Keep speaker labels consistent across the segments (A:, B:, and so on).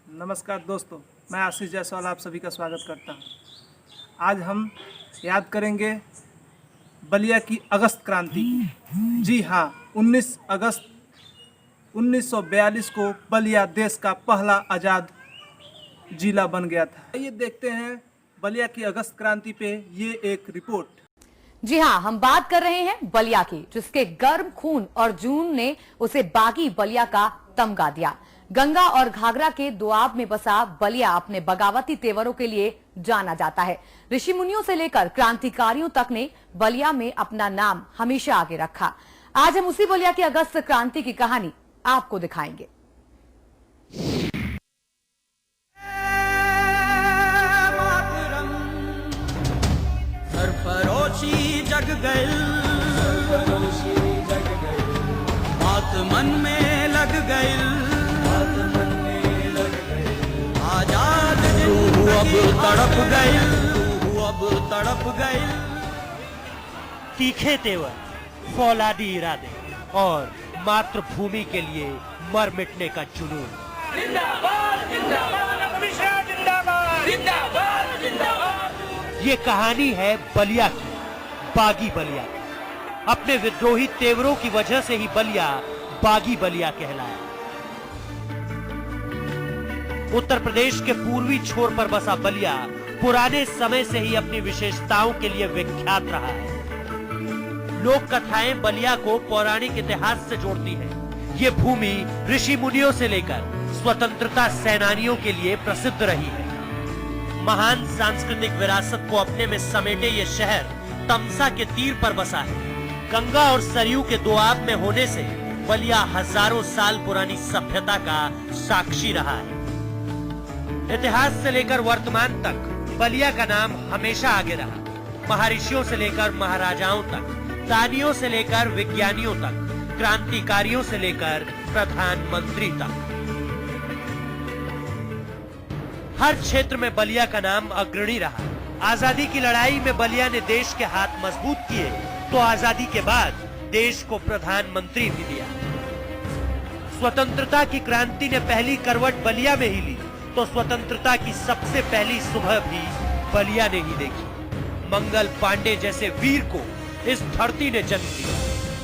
A: नमस्कार दोस्तों, मैं आशीष जायसवाल आप सभी का स्वागत करता हूं। आज हम याद करेंगे बलिया की अगस्त क्रांति की। जी हाँ, 19 अगस्त 1942 को बलिया देश का पहला आज़ाद जिला बन गया था। ये देखते हैं बलिया की अगस्त क्रांति पे ये एक रिपोर्ट।
B: जी हाँ, हम बात कर रहे हैं बलिया की, जिसके गर्म खून और जून ने उसे बागी बलिया का तमगा दिया। गंगा और घाघरा के दोआब में बसा बलिया अपने बगावती तेवरों के लिए जाना जाता है। ऋषि मुनियों से लेकर क्रांतिकारियों तक ने बलिया में अपना नाम हमेशा आगे रखा। आज हम उसी बलिया की अगस्त क्रांति की कहानी आपको दिखाएंगे।
C: सरफरोशी जग गए, बात मन में लग गई, आजाद रूह अब तड़प गई, अब तड़प गई।
D: तीखे तेवर, फौलादी इरादे और मातृभूमि के लिए मर मिटने का जुनून।
E: जिंदाबाद जिंदाबाद अमित-शाह जिंदाबाद जिंदाबाद जिंदाबाद।
D: ये कहानी है बलिया की, बागी बलिया की। अपने विद्रोही तेवरों की वजह से ही बलिया बागी बलिया कहलाया। उत्तर प्रदेश के पूर्वी छोर पर बसा बलिया पुराने समय से ही अपनी विशेषताओं के लिए विख्यात रहा है। लोक कथाएं बलिया को पौराणिक इतिहास से जोड़ती हैं। ये भूमि ऋषि मुनियों से लेकर स्वतंत्रता सेनानियों के लिए प्रसिद्ध रही है। महान सांस्कृतिक विरासत को अपने में समेटे ये शहर तमसा के तीर पर बसा है। गंगा और सरयू के दोआब में होने से बलिया हजारों साल पुरानी सभ्यता का साक्षी रहा है। इतिहास से लेकर वर्तमान तक बलिया का नाम हमेशा आगे रहा। महर्षियों से लेकर महाराजाओं तक, दानियों से लेकर विज्ञानियों तक, क्रांतिकारियों से लेकर प्रधानमंत्री तक, हर क्षेत्र में बलिया का नाम अग्रणी रहा। आजादी की लड़ाई में बलिया ने देश के हाथ मजबूत किए तो आजादी के बाद देश को प्रधानमंत्री भी दिया। स्वतंत्रता की क्रांति ने पहली करवट बलिया में ही ली तो स्वतंत्रता की सबसे पहली सुबह भी बलिया ने ही देखी। मंगल पांडे जैसे वीर को इस धरती ने जन्म दिया।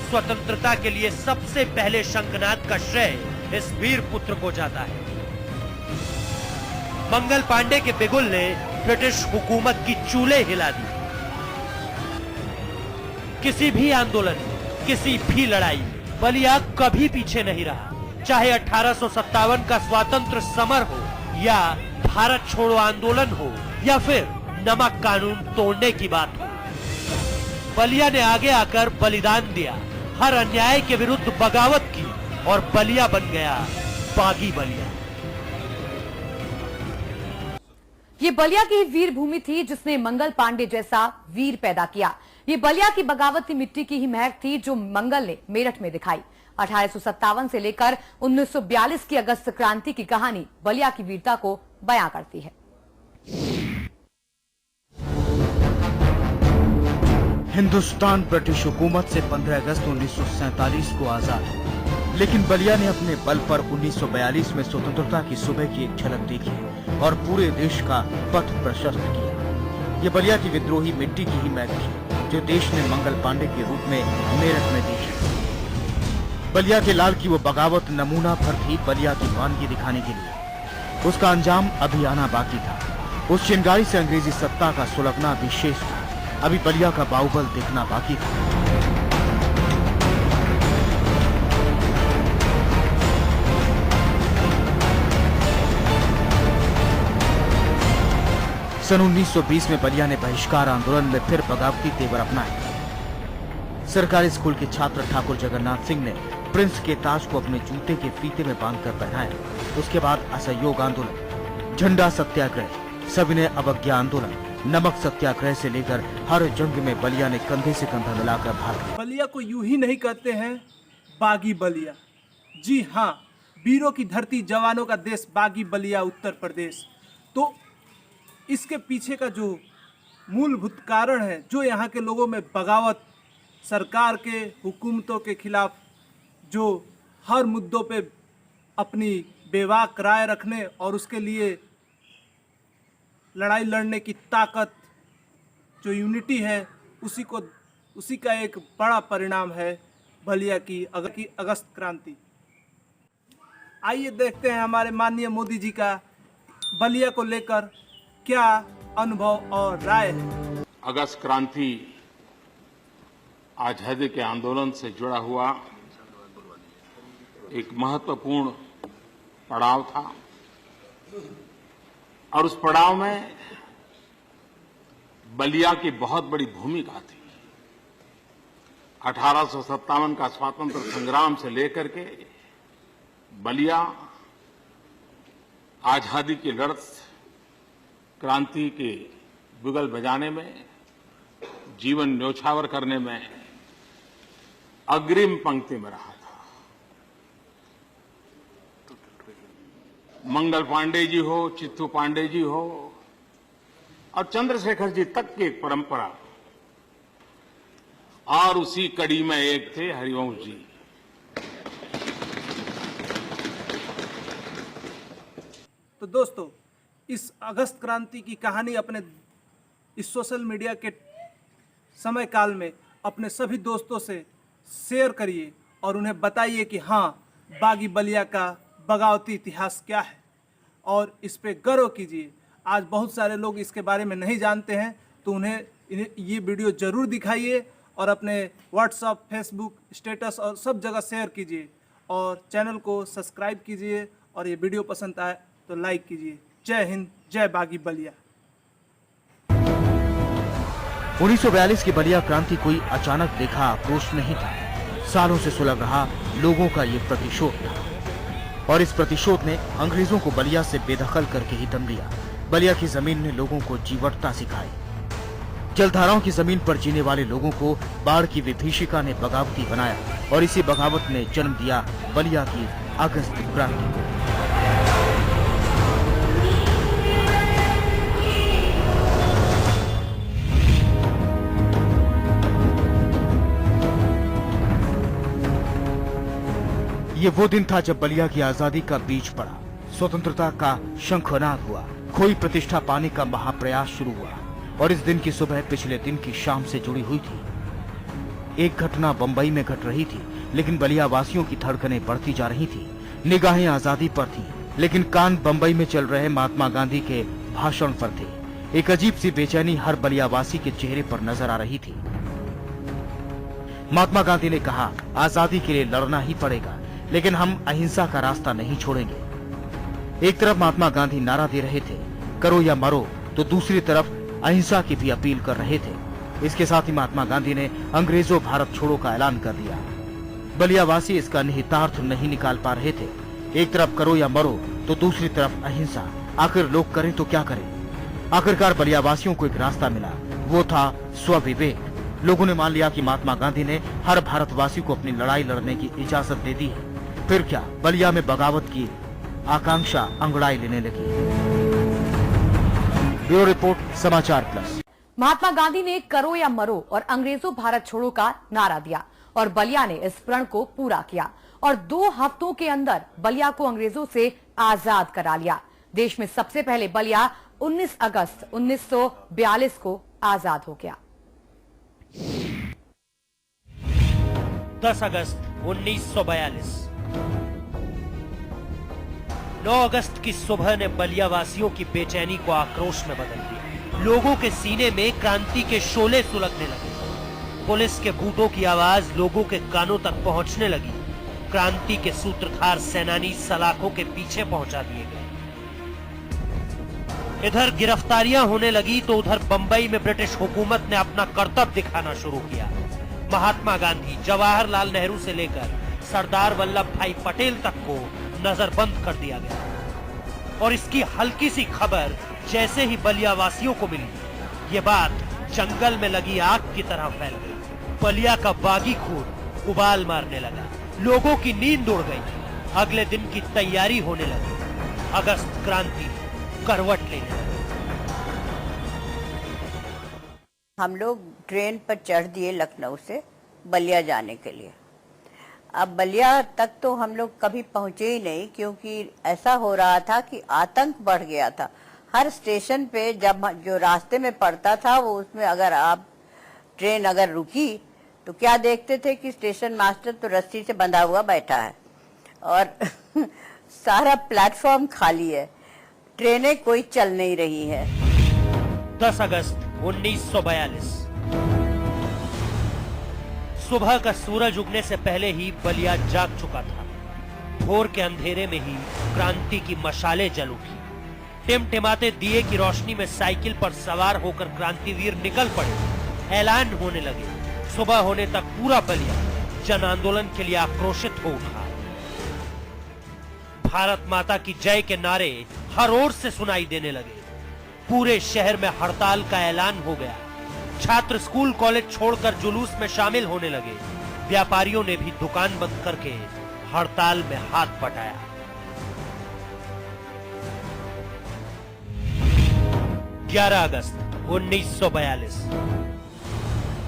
D: स्वतंत्रता के लिए सबसे पहले शंखनाद का श्रेय इस वीर पुत्र को जाता है। मंगल पांडे के बिगुल ने ब्रिटिश हुकूमत की चूल्हे हिला दी। किसी भी आंदोलन, किसी भी लड़ाई बलिया कभी पीछे नहीं रहा। चाहे 1857 का स्वातंत्र समर हो या भारत छोड़ो आंदोलन हो या फिर नमक कानून तोड़ने की बात हो, बलिया ने आगे आकर बलिदान दिया। हर अन्याय के विरुद्ध बगावत की और बलिया बन गया बागी बलिया।
B: ये बलिया की वीर भूमि थी जिसने मंगल पांडे जैसा वीर पैदा किया। ये बलिया की बगावती मिट्टी की ही महक थी जो मंगल ने मेरठ में दिखाई। 1857 से लेकर 1942 की अगस्त क्रांति की कहानी बलिया की वीरता को बयां करती है।
F: हिंदुस्तान ब्रिटिश हुकूमत से 15 अगस्त 1947 को आजाद हुआ, लेकिन बलिया ने अपने बल पर 1942 में स्वतंत्रता की सुबह की एक झलक देखी और पूरे देश का पथ प्रशस्त किया। ये बलिया की विद्रोही मिट्टी की ही महक थी जो देश ने मंगल पांडे के रूप में मेरठ में देखी। बलिया के लाल की वो बगावत नमूना भर थी बलिया की वानगी दिखाने के लिए। उसका अंजाम अभी आना बाकी था। उस चिंगारी से अंग्रेजी सत्ता का सुलगना भी शेष था। अभी बलिया का बाहुबल देखना बाकी था। सन 1920 में बलिया ने बहिष्कार आंदोलन में फिर बगावती तेवर अपनाए। सरकारी स्कूल के छात्र ठाकुर जगन्नाथ सिंह ने प्रिंस के ताज को अपने जूते के फीते में बांधकर पहनाया। उसके बाद असहयोग आंदोलन, झंडा सत्याग्रह, सविनय अवज्ञा आंदोलन, नमक सत्याग्रह से लेकर हर जंग में बलिया ने कंधे से कंधा मिलाकर भाग लिया।
A: बलिया को यूं ही नहीं कहते हैं बागी बलिया। जी हाँ, वीरों की धरती, जवानों का देश बागी बलिया उत्तर प्रदेश। तो इसके पीछे का जो मूलभूत कारण है, जो यहाँ के लोगों में बगावत, सरकार के हुकूमतों के खिलाफ जो हर मुद्दों पे अपनी बेबाक राय रखने और उसके लिए लड़ाई लड़ने की ताकत, जो यूनिटी है, उसी का एक बड़ा परिणाम है बलिया की अगस्त क्रांति। आइए देखते हैं हमारे माननीय मोदी जी का बलिया को लेकर क्या अनुभव और राय है।
G: अगस्त क्रांति आजादी के आंदोलन से जुड़ा हुआ एक महत्वपूर्ण पड़ाव था और उस पड़ाव में बलिया की बहुत बड़ी भूमिका थी। 1857 का स्वातंत्र संग्राम से लेकर के बलिया आजादी की लड़त, क्रांति के बिगुल बजाने में, जीवन न्योछावर करने में अग्रिम पंक्ति में रहा था। मंगल पांडे जी हो, चित्तू पांडे जी हो और चंद्रशेखर जी तक की एक परंपरा, और उसी कड़ी में एक थे हरिवंश जी।
A: तो दोस्तों, इस अगस्त क्रांति की कहानी अपने इस सोशल मीडिया के समय काल में अपने सभी दोस्तों से शेयर करिए और उन्हें बताइए कि हाँ, बागी बलिया का बगावती इतिहास क्या है और इस पे गर्व कीजिए। आज बहुत सारे लोग इसके बारे में नहीं जानते हैं, तो उन्हें ये वीडियो जरूर दिखाइए और अपने व्हाट्सएप, फेसबुक स्टेटस और सब जगह शेयर कीजिए और चैनल को सब्सक्राइब कीजिए और ये वीडियो पसंद आए तो लाइक कीजिए। जय हिंद, जय बागी बलिया।
F: 1942 की बलिया क्रांति कोई अचानक देखा आक्रोश नहीं था। सालों से सुलग रहा लोगों का ये प्रतिशोध था और इस प्रतिशोध ने अंग्रेजों को बलिया से बेदखल करके ही दम लिया। बलिया की जमीन ने लोगों को जीवटता सिखाई। जलधाराओं की जमीन पर जीने वाले लोगों को बाढ़ की विभीषिका ने बगावती बनाया और इसी बगावत ने जन्म दिया बलिया की अगस्त क्रांति को। ये वो दिन था जब बलिया की आजादी का बीज पड़ा, स्वतंत्रता का शंखनाद हुआ, खोई प्रतिष्ठा पाने का महाप्रयास शुरू हुआ और इस दिन की सुबह पिछले दिन की शाम से जुड़ी हुई थी। एक घटना बंबई में घट रही थी, लेकिन बलिया वासियों की धड़कनें बढ़ती जा रही थी। निगाहें आजादी पर थी, लेकिन कान बंबई में चल रहे महात्मा गांधी के भाषण पर थे। एक अजीब सी बेचैनी हर बलिया वासी के चेहरे पर नजर आ रही थी। महात्मा गांधी ने कहा, आजादी के लिए लड़ना ही पड़ेगा, लेकिन हम अहिंसा का रास्ता नहीं छोड़ेंगे। एक तरफ महात्मा गांधी नारा दे रहे थे, करो या मरो, तो दूसरी तरफ अहिंसा की भी अपील कर रहे थे। इसके साथ ही महात्मा गांधी ने अंग्रेजों भारत छोड़ो का ऐलान कर दिया। बलियावासी इसका निहितार्थ नहीं निकाल पा रहे थे। एक तरफ करो या मरो, तो दूसरी तरफ अहिंसा। आखिर लोग करें तो क्या करें? आखिरकार बलियावासियों को एक रास्ता मिला, वो था स्वविवेक। लोगों ने मान लिया कि महात्मा गांधी ने हर भारतवासी को अपनी लड़ाई लड़ने की इजाजत दे दी है। फिर क्या, बलिया में बगावत की आकांक्षा अंगड़ाई लेने लगी। ब्यूरो रिपोर्ट, समाचार प्लस।
B: महात्मा गांधी ने करो या मरो और अंग्रेजों भारत छोड़ो का नारा दिया और बलिया ने इस प्रण को पूरा किया और 2 हफ्तों के अंदर बलिया को अंग्रेजों से आजाद करा लिया। देश में सबसे पहले बलिया 19 अगस्त 1942 को आजाद हो गया।
D: 10 अगस्त 1942। 9 अगस्त की सुबह ने बलिया वासियों की बेचैनी को आक्रोश में बदल दिया। लोगों के सीने में क्रांति के शोले सुलगने लगे। पुलिस के बूटों की आवाज लोगों के कानों तक पहुंचने लगी। क्रांति के सूत्रधार सेनानी सलाखों के पीछे पहुंचा दिए गए। इधर गिरफ्तारियां होने लगी तो उधर बंबई में ब्रिटिश हुकूमत ने अपना करतब दिखाना शुरू किया। महात्मा गांधी, जवाहरलाल नेहरू से लेकर सरदार वल्लभ भाई पटेल तक को नजरबंद कर दिया गया और इसकी हल्की सी खबर जैसे ही बलिया वासियों को मिली, ये बात जंगल में लगी आग की तरह फैल गई। बलिया का बागी खून उबाल मारने लगा। लोगों की नींद उड़ गई। अगले दिन की तैयारी होने लगी। अगस्त क्रांति करवट लेने लगी।
H: हम लोग ट्रेन पर चढ़ दिए लखनऊ से बलिया जाने के लिए। अब बलिया तक तो हम लोग कभी पहुंचे ही नहीं, क्योंकि ऐसा हो रहा था कि आतंक बढ़ गया था। हर स्टेशन पे जब जो रास्ते में पड़ता था वो उसमें अगर आप ट्रेन अगर रुकी तो क्या देखते थे कि स्टेशन मास्टर तो रस्सी से बंधा हुआ बैठा है और सारा प्लेटफॉर्म खाली है, ट्रेनें कोई चल नहीं रही है।
D: 10 अगस्त 1942 सुबह का सूरज उगने से पहले ही बलिया जाग चुका था। भोर के अंधेरे में ही क्रांति की मशालें जल उठी। टिमटिमाते दिए की रोशनी में साइकिल पर सवार होकर क्रांतिवीर निकल पड़े। ऐलान होने लगे। सुबह होने तक पूरा बलिया जन आंदोलन के लिए आक्रोशित हो उठा। भारत माता की जय के नारे हर ओर से सुनाई देने लगे। पूरे शहर में हड़ताल का ऐलान हो गया। छात्र स्कूल कॉलेज छोड़कर जुलूस में शामिल होने लगे। व्यापारियों ने भी दुकान बंद करके हड़ताल में हाथ बटाया। अगस्त 1942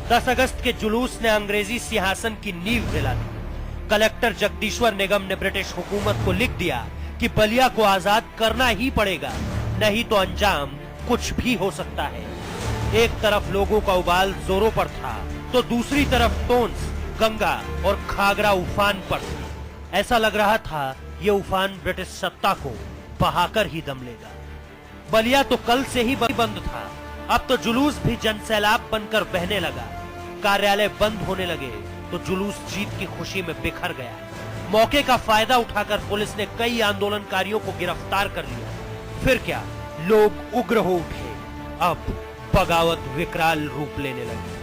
D: 10 अगस्त के जुलूस ने अंग्रेजी सिंहासन की नींव हिला दी। कलेक्टर जगदीश्वर निगम ने ब्रिटिश हुकूमत को लिख दिया कि बलिया को आजाद करना ही पड़ेगा, नहीं तो अंजाम कुछ भी हो सकता है। एक तरफ लोगों का उबाल जोरों पर था तो दूसरी तरफ टोन्स, गंगा और खागरा उफान पर थी। ऐसा लग रहा था ये उफान ब्रिटिश सत्ता को बहाकर ही दम लेगा। बलिया तो कल से ही बंद था, अब तो जुलूस भी जनसैलाब बनकर बहने लगा। कार्यालय बंद होने लगे तो जुलूस जीत की खुशी में बिखर गया। मौके का फायदा उठाकर पुलिस ने कई आंदोलनकारियों को गिरफ्तार कर लिया। फिर क्या, लोग उग्र हो उठे। अब बगावत विकराल रूप लेने लगी।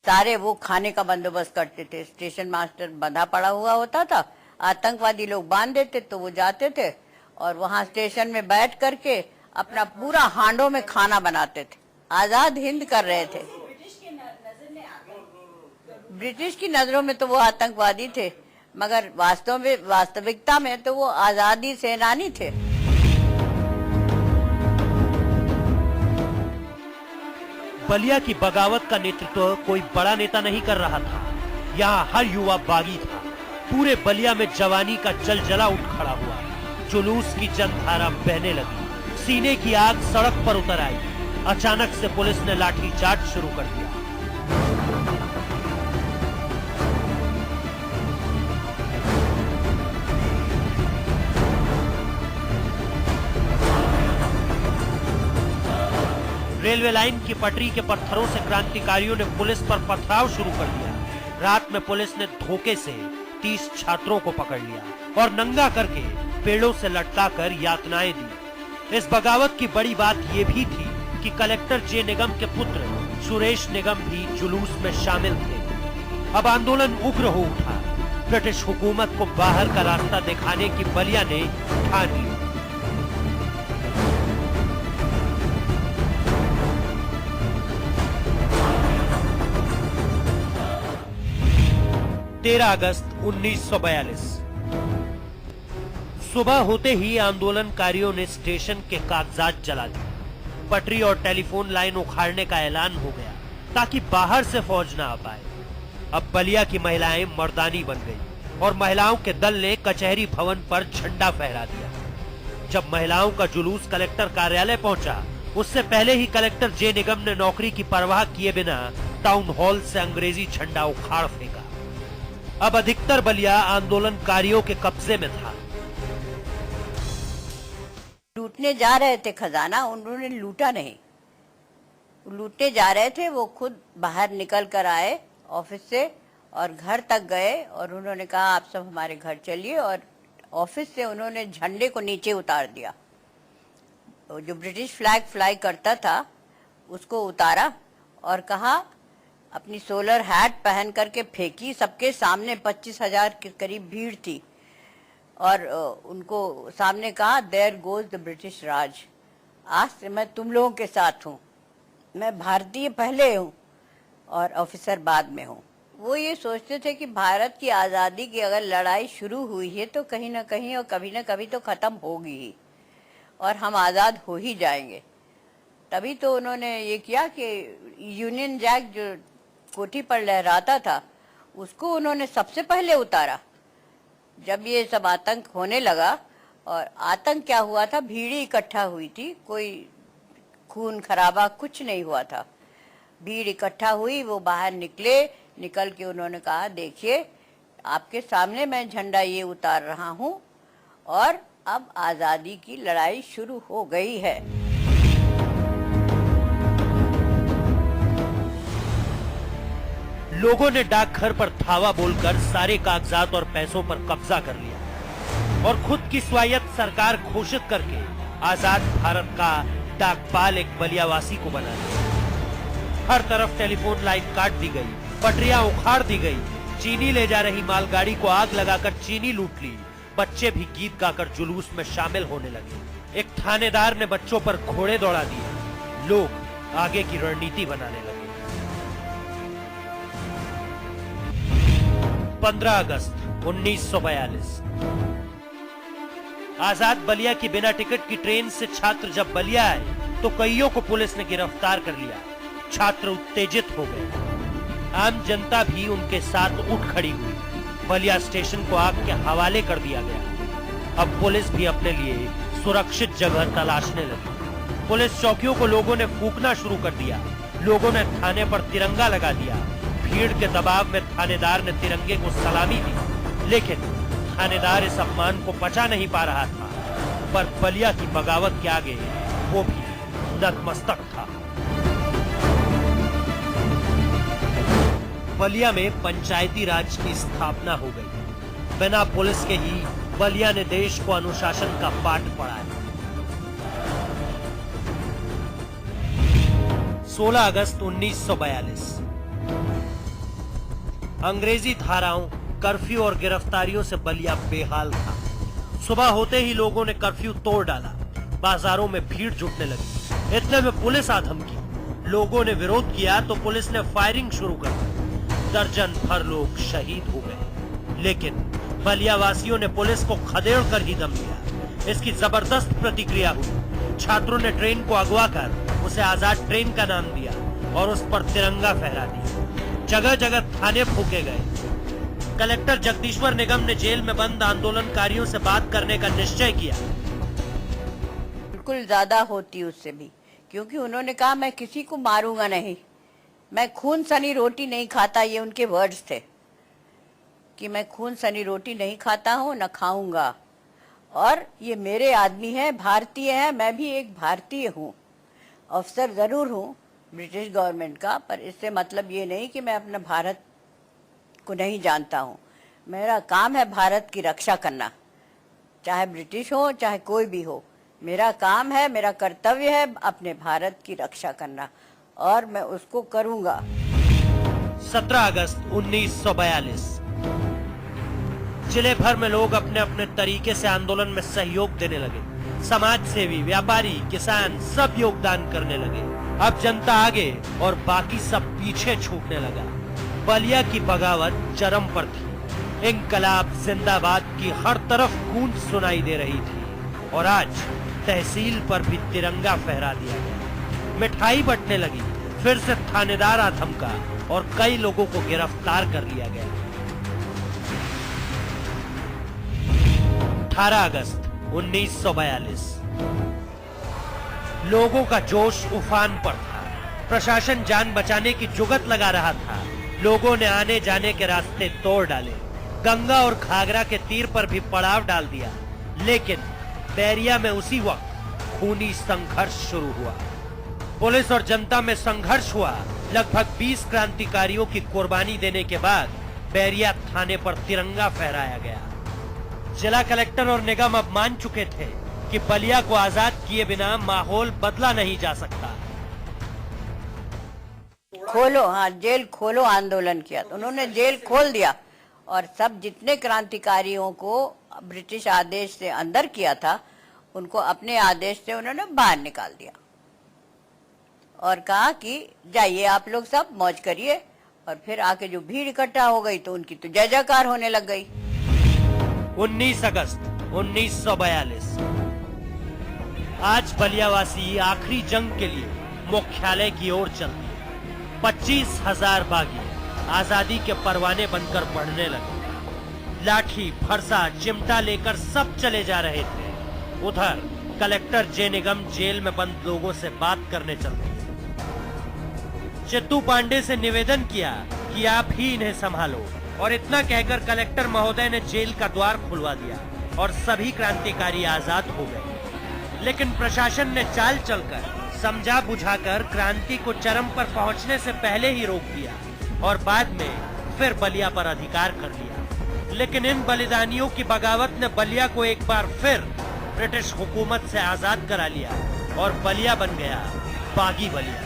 H: सारे वो खाने का बंदोबस्त करते थे। स्टेशन मास्टर बंधा पड़ा हुआ होता था, आतंकवादी लोग बांध देते तो वो जाते थे और वहां स्टेशन में बैठ करके अपना पूरा हांडों में खाना बनाते थे। आजाद हिंद कर रहे थे। ब्रिटिश की नजरों में तो वो आतंकवादी थे, मगर वास्तविकता में तो वो आजादी सेनानी थे।
D: बलिया की बगावत का नेतृत्व कोई बड़ा नेता नहीं कर रहा था। यहाँ हर युवा बागी था। पूरे बलिया में जवानी का जलजला उठ खड़ा हुआ। जुलूस की जनधारा बहने लगी। सीने की आग सड़क पर उतर आई। अचानक से पुलिस ने लाठीचार्ज शुरू कर दिया। रेलवे लाइन की पटरी के पत्थरों से क्रांतिकारियों ने पुलिस पर पथराव शुरू कर दिया। रात में पुलिस ने धोखे से 30 छात्रों को पकड़ लिया और नंगा करके पेड़ों से लटकाकर यातनाएं दी। इस बगावत की बड़ी बात यह भी थी कि कलेक्टर जे निगम के पुत्र सुरेश निगम भी जुलूस में शामिल थे। अब आंदोलन उग्र हो उठा। ब्रिटिश हुकूमत को बाहर का रास्ता दिखाने की बलिया ने ठान ली। 13 अगस्त 1942 सुबह होते ही आंदोलनकारियों ने स्टेशन के कागजात जला दिए। पटरी और टेलीफोन लाइन उखाड़ने का ऐलान हो गया ताकि बाहर से फौज ना आ पाए। अब बलिया की महिलाएं मर्दानी बन गई और महिलाओं के दल ने कचहरी भवन पर झंडा फहरा दिया। जब महिलाओं का जुलूस कलेक्टर कार्यालय पहुंचा, उससे पहले ही कलेक्टर जे निगम ने नौकरी की परवाह किए बिना टाउन हॉल से अंग्रेजी झंडा उखाड़ फेंका। अब अधिकतर बलिया आंदोलनकारियों के कब्जे में था।
H: लूटने जा रहे थे खजाना, उन्होंने लूटा नहीं। लूटने जा रहे थे, वो खुद बाहर निकल कर आए ऑफिस से और घर तक गए और उन्होंने कहा आप सब हमारे घर चलिए, और ऑफिस से उन्होंने झंडे को नीचे उतार दिया। जो ब्रिटिश फ्लैग फ्लाई करता था उसको उतारा और कहा, अपनी सोलर हैट पहन करके फेंकी। सबके सामने 25,000 के करीब भीड़ थी और उनको सामने कहा, देयर गोज द ब्रिटिश राज, आज से मैं तुम लोगों के साथ हूँ। मैं भारतीय पहले हूँ और ऑफिसर बाद में हूँ। वो ये सोचते थे कि भारत की आज़ादी की अगर लड़ाई शुरू हुई है तो कहीं ना कहीं और कभी ना कभी तो ख़त्म होगी ही, और हम आज़ाद हो ही जाएंगे। तभी तो उन्होंने ये किया कि यूनियन जैक जो कोठी पर लहराता था उसको उन्होंने सबसे पहले उतारा। जब ये सब आतंक होने लगा, और आतंक क्या हुआ था, भीड़ इकट्ठा हुई थी, कोई खून खराबा कुछ नहीं हुआ था। भीड़ इकट्ठा हुई, वो बाहर निकले, निकल के उन्होंने कहा देखिए आपके सामने मैं झंडा ये उतार रहा हूँ और अब आज़ादी की लड़ाई शुरू हो गई है।
D: लोगों ने डाकघर पर धावा बोलकर सारे कागजात और पैसों पर कब्जा कर लिया और खुद की स्वायत्त सरकार घोषित करके आजाद भारत का डाकपाल एक बलियावासी को बना दिया। हर तरफ टेलीफोन लाइन काट दी गई, पटरियां उखाड़ दी गई, चीनी ले जा रही मालगाड़ी को आग लगाकर चीनी लूट ली। बच्चे भी गीत गाकर जुलूस में शामिल होने लगे। एक थानेदार ने बच्चों पर घोड़े दौड़ा दिए। लोग आगे की रणनीति बनाने लगे। 15 अगस्त 1942 आजाद बलिया की बिना टिकट की ट्रेन से छात्र जब बलिया आए तो कईयों को पुलिस ने गिरफ्तार कर लिया। छात्र उत्तेजित हो गए। आम जनता भी उनके साथ उठ खड़ी हुई। बलिया स्टेशन को आग के हवाले कर दिया गया। अब पुलिस भी अपने लिए सुरक्षित जगह तलाशने लगी। पुलिस चौकियों को लोगों ने फूंकना शुरू कर दिया। लोगों ने थाने पर तिरंगा लगा दिया। भीड़ के दबाव में थानेदार ने तिरंगे को सलामी दी, लेकिन थानेदार इस अपमान को पचा नहीं पा रहा था। पर बलिया की बगावत के आगे वो भी नतमस्तक था। बलिया में पंचायती राज की स्थापना हो गई। बिना पुलिस के ही बलिया ने देश को अनुशासन का पाठ पढ़ाया। 16 अगस्त 1942 अंग्रेजी धाराओं, कर्फ्यू और गिरफ्तारियों से बलिया बेहाल था। सुबह होते ही लोगों ने कर्फ्यू तोड़ डाला। बाजारों में भीड़ जुटने लगी। इतने में पुलिस आ धमकी। लोगों ने विरोध किया तो पुलिस ने फायरिंग शुरू कर दी। दर्जन भर लोग शहीद हो गए, लेकिन बलिया वासियों ने पुलिस को खदेड़ कर ही दम लिया। इसकी जबरदस्त प्रतिक्रिया हुई। छात्रों ने ट्रेन को अगवा कर उसे आजाद ट्रेन का नाम दिया और उस पर तिरंगा फहरा दिया। जगह जगह थाने फूके गए। कलेक्टर जगदीश्वर निगम ने जेल में बंद आंदोलनकारियों से बात करने का निश्चय किया।
H: बिल्कुल ज्यादा होती उससे भी, क्योंकि उन्होंने कहा मैं किसी को मारूंगा नहीं, मैं खून सनी रोटी नहीं खाता। ये उनके वर्ड्स थे कि मैं खून सनी रोटी नहीं खाता हूँ, न खाऊंगा, और ये मेरे आदमी हैं, भारतीय हैं, मैं भी एक भारतीय हूँ। अफसर जरूर हूँ ब्रिटिश गवर्नमेंट का, पर इससे मतलब ये नहीं कि मैं अपना भारत को नहीं जानता हूँ। मेरा काम है भारत की रक्षा करना, चाहे ब्रिटिश हो चाहे कोई भी हो। मेरा काम है, मेरा कर्तव्य है अपने भारत की रक्षा करना, और मैं उसको करूंगा।
D: 17 अगस्त 1942 जिले भर में लोग अपने अपने तरीके से आंदोलन में सहयोग देने लगे। समाज सेवी, व्यापारी, किसान सब योगदान करने लगे। अब जनता आगे और बाकी सब पीछे छूटने लगा। बलिया की बगावत चरम पर थी। इंकलाब जिंदाबाद की हर तरफ गूंज सुनाई दे रही थी और आज तहसील पर भी तिरंगा फहरा दिया गया। मिठाई बंटने लगी। फिर से थानेदार आ धमका और कई लोगों को गिरफ्तार कर लिया गया। 18 अगस्त 1942 लोगों का जोश उफान पर था। प्रशासन जान बचाने की जुगत लगा रहा था। लोगों ने आने जाने के रास्ते तोड़ डाले। गंगा और घाघरा के तीर पर भी पड़ाव डाल दिया। लेकिन बैरिया में उसी वक्त खूनी संघर्ष शुरू हुआ। पुलिस और जनता में संघर्ष हुआ। लगभग 20 क्रांतिकारियों की कुर्बानी देने के बाद बैरिया थाने पर तिरंगा फहराया गया। जिला कलेक्टर और निगम अब मान चुके थे कि बलिया को आजाद किए बिना माहौल बदला नहीं जा सकता।
H: खोलो, हाँ, जेल खोलो आंदोलन किया तो उन्होंने जेल खोल दिया और सब जितने क्रांतिकारियों को ब्रिटिश आदेश से अंदर किया था उनको अपने आदेश से उन्होंने बाहर निकाल दिया और कहा कि जाइए आप लोग सब मौज करिए। और फिर आके जो भीड़ इकट्ठा हो गई तो उनकी तो जय जयकार होने लग गई।
D: 19 अगस्त 1942 आज बलियावासी आखिरी जंग के लिए मुख्यालय की ओर चल दिए। 25,000 बागी आजादी के परवाने बनकर बढ़ने लगे। लाठी, फरसा, चिमटा लेकर सब चले जा रहे थे। उधर कलेक्टर जे निगम जेल में बंद लोगों से बात करने चल दिए। चित्तू पांडे से निवेदन किया कि आप ही इन्हें संभालो, और इतना कहकर कलेक्टर महोदय ने जेल का द्वार खुलवा दिया और सभी क्रांतिकारी आजाद हो गए। लेकिन प्रशासन ने चाल चलकर समझा बुझाकर क्रांति को चरम पर पहुंचने से पहले ही रोक दिया और बाद में फिर बलिया पर अधिकार कर लिया। लेकिन इन बलिदानियों की बगावत ने बलिया को एक बार फिर ब्रिटिश हुकूमत से आजाद करा लिया और बलिया बन गया बागी बलिया।